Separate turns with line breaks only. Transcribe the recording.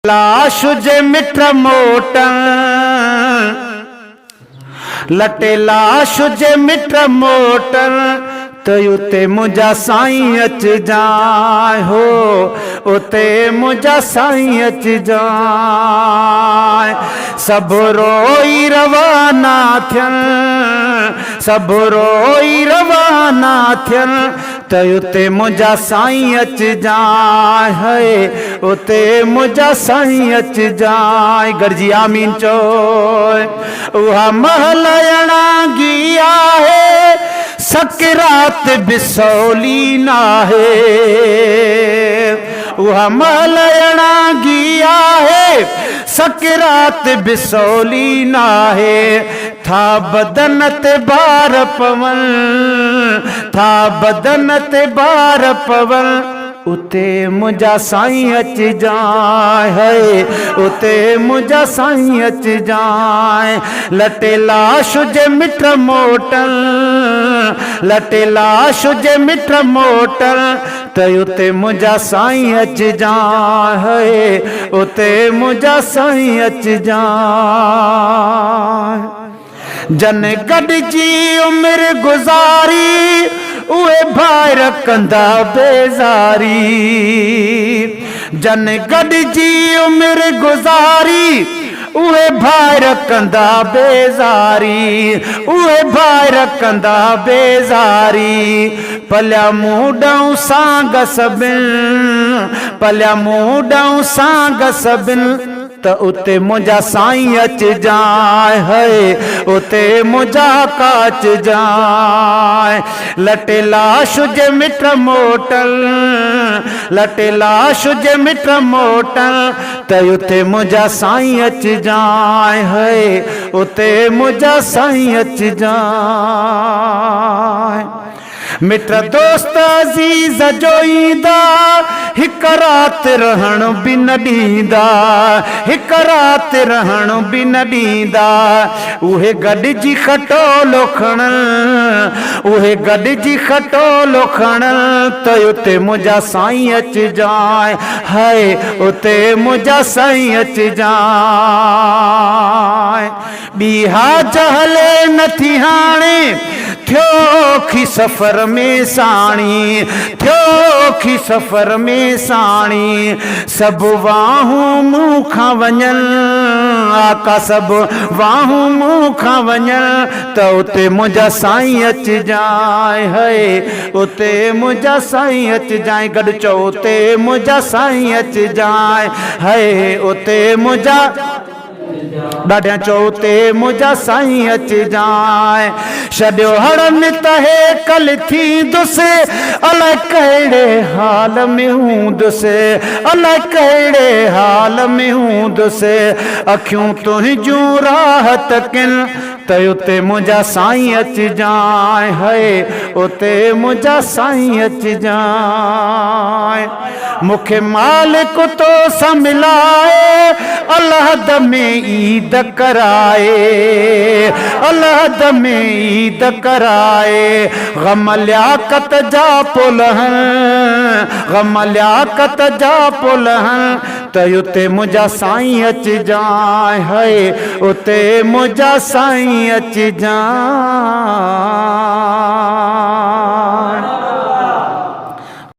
लाश जे मिठ मोटन लटे लाश जे मिठ मोटन तो उते मुझा साईं अच जाए हो उते मुझा साईं अच जाए। सब रोई रवाना थियन सब रोई रवाना थियन तो उते मुझा साईं अच जाए है उते मुझा साईं अच जाए। गरजी आमीन चो। उहा महल अणांगी आहे सकरात बिसौली नाहे उहा महल अणांगी आहे सकरात बिसौली नाहे। था बदन ते बार पवन था बदन ते बार पवन उते मुझा साईं अच जाए है उते मुझा साईं अच जाए। लटे लाश जे मिठ मोटन लटे लाश जे मिठ मोटन तो उते मुझा साईं अच जाए है उते मुझा साईं अच जाए। जन गॾिजी उम्र गुज़ारी उहे भाई रखंदा बेज़ारी जन गॾिजी उम्र गुज़ारी उहे भाई रखंदा बेज़ारी उहे भाई रखंदा बेज़ारी। पलिया मूडऊं सांग सभिन पलिया मूडऊं सांग सभिन तो उते मुझा साईं अच जाए है उते मुझा काच जाए। लटे लाश जे मिठ मोटल लटे लाश जे मिठ मोटल तो उते मुझा साईं अच जाए है उते मुझा साईं अच जाए। मिट दोस्त अज़ीज़ जो ईंदा हिक रात रहण बि न ॾींदा हिक रात रहण बि न ॾींदा। उहे गॾिजी खटोलो खणन उहे गॾिजी खटोलो खणन तो उते मुझा साईं अच जाए है उते मुझा साईं अच जाए। ॿीहा जहले नथी हाणे थियो खी सफ़र में साणी थियो खी सफ़र में साणी। सब वाहूं मुँह खां वञन आका सब वाहूं मुँह खां वञन तो उते मुझा साईं अच जाए है उते मुझा साईं अच जाए। गॾु चओ उते मुझा साईं अच जाए है उते मुझा ॾाढिया चओ उते मुझा साईं अच जाए। छॾियो हड़न तहे कल थींदुसि अलाए कहिड़े हाल में हूंदुसि अलाए कहिड़े हाल में हूंदुसि। अखियूं तुंहिंजूं राहत किन तो उते मुझा साईं अच जाए है उते मुझा साईं अच जाए। मूंखे मालिक तो सा मिलाए अलहद में ईद कराए अलहद में ईद कराए। गम लियाकत जा पुल गम लियाकत जा पुल तो उते मुझा साईं अच जाए है उते मुझा साईं अच जाए।